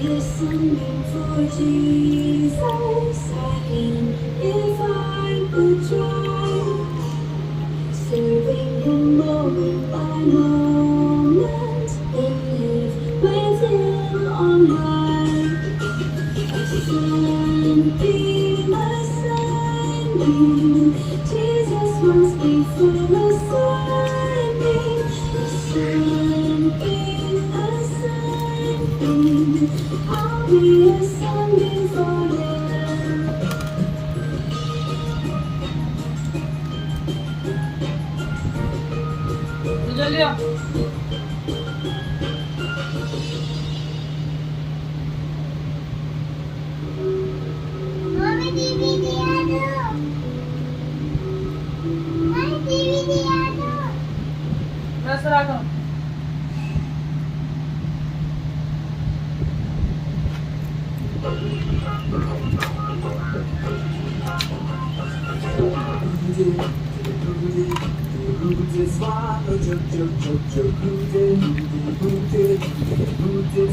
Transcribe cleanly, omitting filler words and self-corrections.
a sunbeam for Jesus. I can, if I would try, serving Him moment by moment, live with Him on high. A sunbeam, Jesus must be full of sunbeam. A sunbeam, I'll be a sunbeam for Him. Mami, DVD ano? Ay, DVD ano? Nasa ako. Who did